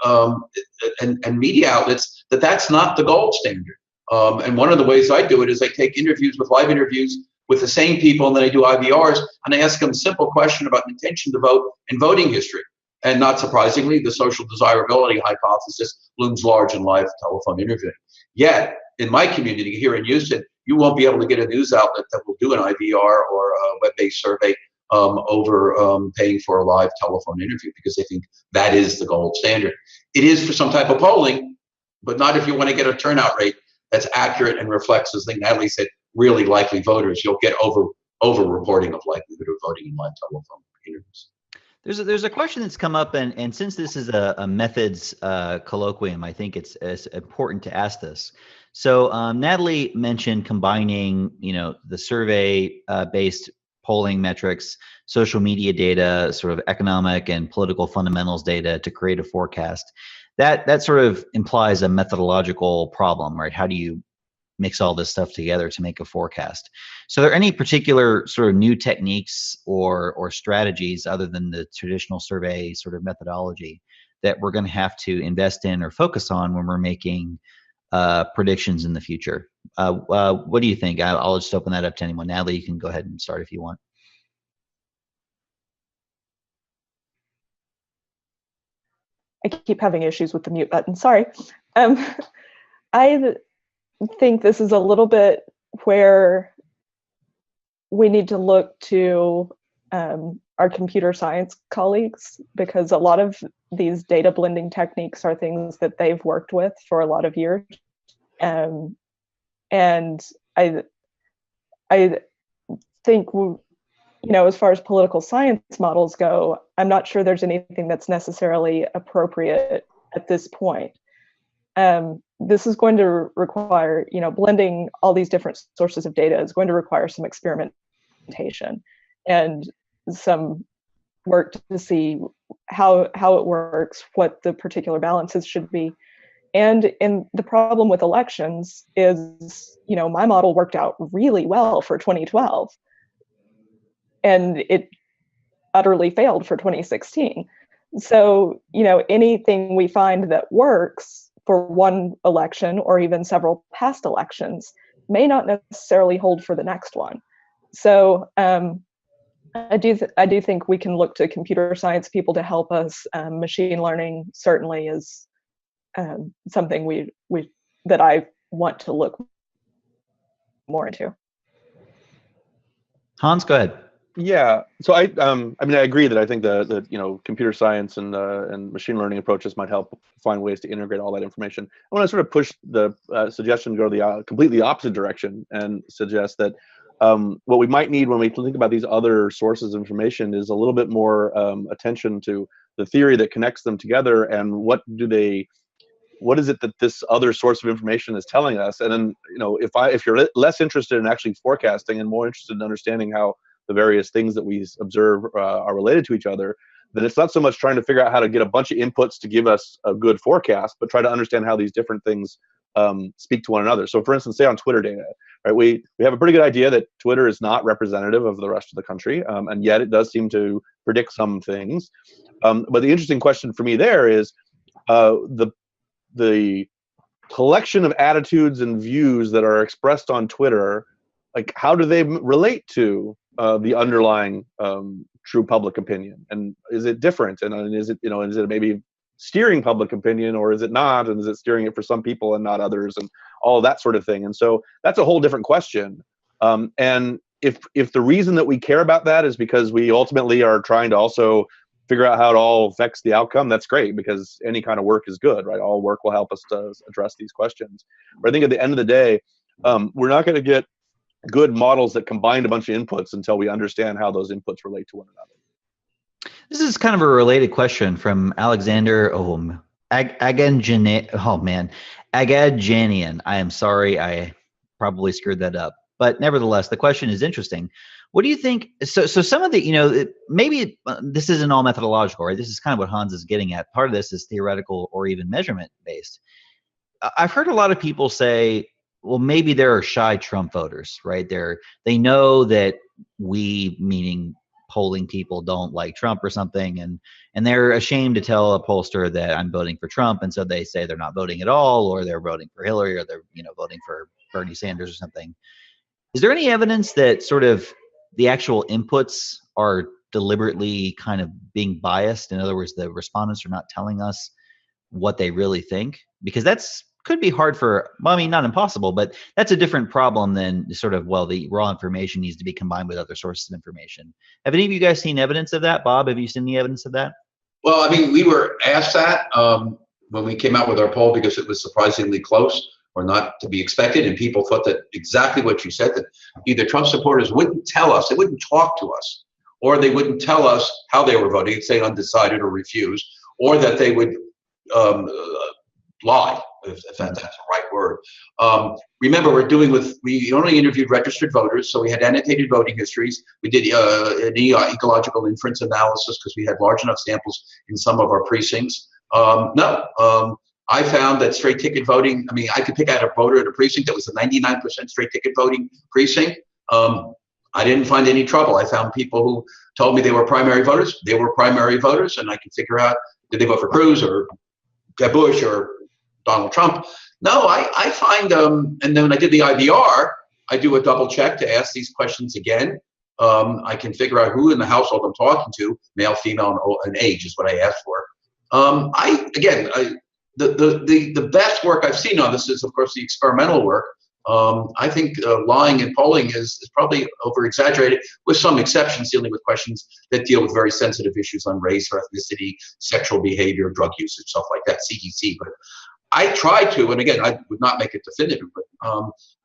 and media outlets that that's not the gold standard. And one of the ways I do it is I take interviews with live interviews with the same people, and then I do IVRs, and I ask them a simple question about intention to vote and voting history. And not surprisingly, the social desirability hypothesis looms large in live telephone interviewing. Yet, in my community here in Houston, you won't be able to get a news outlet that will do an IVR or a web-based survey over paying for a live telephone interview because they think that is the gold standard. It is for some type of polling, but not if you want to get a turnout rate that's accurate and reflects, as I think Natalie said, really likely voters. You'll get over reporting of likelihood of voting in live telephone interviews.
There's a question that's come up, and since this is a methods colloquium, I think it's important to ask this. So Natalie mentioned combining, the survey based polling metrics, social media data, sort of economic and political fundamentals data to create a forecast. That sort of implies a methodological problem, right? How do you mix all this stuff together to make a forecast? So are there any particular sort of new techniques or strategies other than the traditional survey sort of methodology that we're going to have to invest in or focus on when we're making predictions in the future? What do you think? I'll just open that up to anyone. Natalie, you can go ahead and start if you want.
I keep having issues with the mute button. Sorry. I think this is a little bit where we need to look to our computer science colleagues, because a lot of these data blending techniques are things that they've worked with for a lot of years. And I think, as far as political science models go, I'm not sure there's anything that's necessarily appropriate at this point. This is going to require, blending all these different sources of data is going to require some experimentation and some work to see how it works, what the particular balances should be. And the problem with elections is, my model worked out really well for 2012. And it utterly failed for 2016. So, anything we find that works for one election or even several past elections may not necessarily hold for the next one. So I do think we can look to computer science people to help us. Machine learning certainly is something that I want to look more into.
Hans, go ahead.
Yeah, so I agree that I think the computer science and machine learning approaches might help find ways to integrate all that information. I want to sort of push the suggestion to go the completely opposite direction and suggest that what we might need when we think about these other sources of information is a little bit more attention to the theory that connects them together, and what is it that this other source of information is telling us. And then if you're less interested in actually forecasting and more interested in understanding how the various things that we observe are related to each other, then it's not so much trying to figure out how to get a bunch of inputs to give us a good forecast, but try to understand how these different things speak to one another. So for instance, say on Twitter data, right? We have a pretty good idea that Twitter is not representative of the rest of the country, and yet it does seem to predict some things. But the interesting question for me there is the collection of attitudes and views that are expressed on Twitter, like how do they relate to the underlying true public opinion, and is it different, and is it maybe steering public opinion, or is it not, and is it steering it for some people and not others, and all of that sort of thing. And so that's a whole different question. And if the reason that we care about that is because we ultimately are trying to also figure out how it all affects the outcome, that's great, because any kind of work is good, right? All work will help us to address these questions. But I think at the end of the day, we're not going to get good models that combine a bunch of inputs until we understand how those inputs relate to one another.
This is kind of a related question from Alexander Agajanian. I am sorry, I probably screwed that up. But nevertheless, the question is interesting. What do you think? So some of the, maybe this isn't all methodological, right? This is kind of what Hans is getting at. Part of this is theoretical or even measurement based. I've heard a lot of people say, well, maybe there are shy Trump voters, right? They know that we, meaning polling people, don't like Trump or something, and they're ashamed to tell a pollster that I'm voting for Trump, and so they say they're not voting at all, or they're voting for Hillary, or they're voting for Bernie Sanders or something. Is there any evidence that sort of the actual inputs are deliberately kind of being biased? In other words, the respondents are not telling us what they really think? Because that's could be hard for, well, I mean, not impossible, but that's a different problem than sort of, well, the raw information needs to be combined with other sources of information. Have any of you guys seen evidence of that? Bob, have you seen any evidence of that?
Well, I mean, we were asked that when we came out with our poll because it was surprisingly close or not to be expected. And people thought that exactly what you said, that either Trump supporters wouldn't tell us, they wouldn't talk to us, or they wouldn't tell us how they were voting, say undecided or refused, or that they would lie, if that's the right word. Remember, we only interviewed registered voters, so we had annotated voting histories. We did an ecological inference analysis because we had large enough samples in some of our precincts. I found that straight ticket voting, I mean, I could pick out a voter at a precinct that was a 99% straight ticket voting precinct. I didn't find any trouble. I found people who told me they were primary voters. They were primary voters, and I could figure out, did they vote for Cruz or Jeb Bush or Donald Trump? No, I find, and then when I did the IVR, I do a double check to ask these questions again. I can figure out who in the household I'm talking to, male, female, and age is what I asked for. The best work I've seen on this is, of course, the experimental work. I think lying in polling is probably over-exaggerated, with some exceptions dealing with questions that deal with very sensitive issues on race or ethnicity, sexual behavior, drug usage, stuff like that, CDC. But I try to, and again, I would not make it definitive, but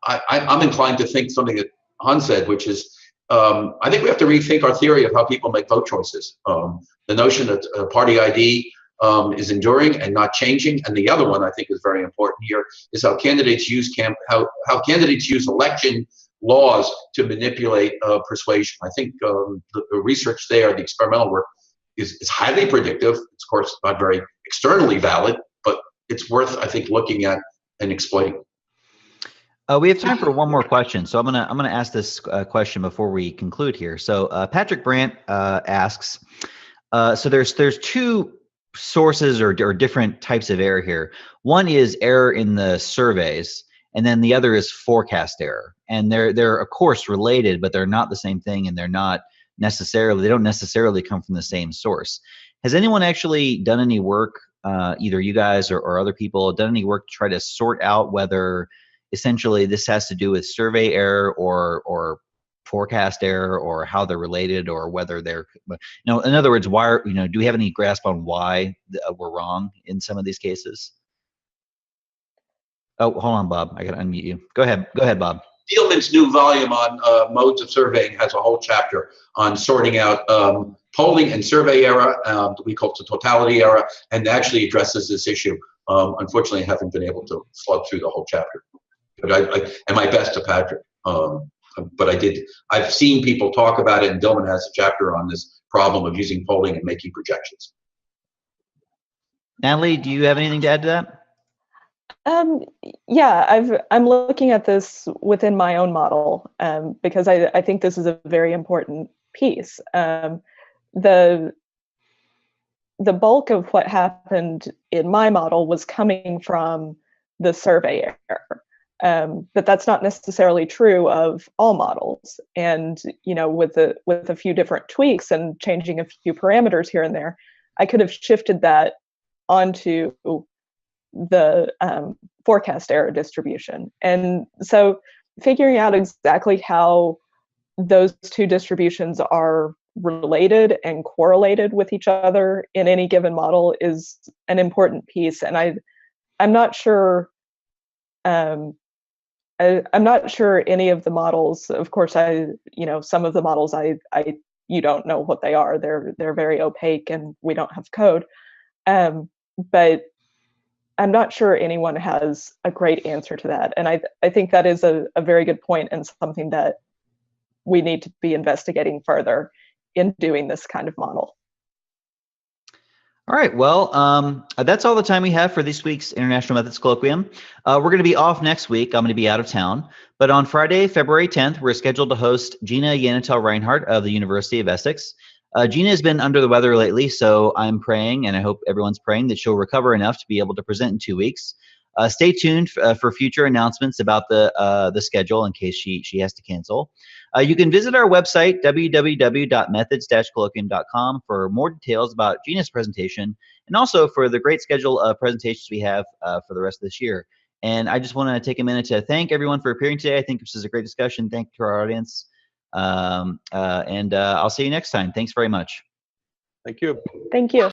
I'm inclined to think something that Han said, which is, I think we have to rethink our theory of how people make vote choices. The notion that party ID is enduring and not changing, and the other one I think is very important here is how candidates use how candidates use election laws to manipulate persuasion. I think the research there, the experimental work, is highly predictive. It's of course not very externally valid, but it's worth, I think, looking at and exploiting.
We have time for one more question, so I'm gonna ask this question before we conclude here. So Patrick Brandt asks, so there's two sources or different types of error here. One is error in the surveys, and then the other is forecast error. And they're of course related, but they're not the same thing, and they don't necessarily come from the same source. Has anyone actually done any work, either you guys or other people, done any work to try to sort out whether essentially this has to do with survey error or forecast error, or how they're related, or whether they're, in other words, why, do we have any grasp on why we're wrong in some of these cases? Oh, hold on, Bob. I got to unmute you. Go ahead, Bob.
Thielman's new volume on modes of surveying has a whole chapter on sorting out polling and survey error. We call it the totality error, and actually addresses this issue. Unfortunately, I haven't been able to slug through the whole chapter, but I and my best to Patrick. But I've seen people talk about it, and Dillman has a chapter on this problem of using polling and making projections.
Natalie, do you have anything to add to that?
Yeah, I'm looking at this within my own model, because I think this is a very important piece. The bulk of what happened in my model was coming from the survey error. But that's not necessarily true of all models. And with a few different tweaks and changing a few parameters here and there, I could have shifted that onto the forecast error distribution. And so figuring out exactly how those two distributions are related and correlated with each other in any given model is an important piece. And I'm not sure. I'm not sure any of the models. Of course, some of the models you don't know what they are. They're very opaque, and we don't have code. But I'm not sure anyone has a great answer to that. And I think that is a very good point, and something that we need to be investigating further in doing this kind of model.
All right, well, that's all the time we have for this week's International Methods Colloquium. We're going to be off next week. I'm going to be out of town. But on Friday, February 10th, we're scheduled to host Gina Yanatel Reinhardt of the University of Essex. Gina has been under the weather lately, so I'm praying, and I hope everyone's praying, that she'll recover enough to be able to present in 2 weeks. Stay tuned for future announcements about the schedule in case she has to cancel. You can visit our website, www.methods-colloquium.com, for more details about Gina's presentation, and also for the great schedule of presentations we have for the rest of this year. And I just want to take a minute to thank everyone for appearing today. I think this is a great discussion. Thank you to our audience. And I'll see you next time. Thanks very much.
Thank you.
Thank you.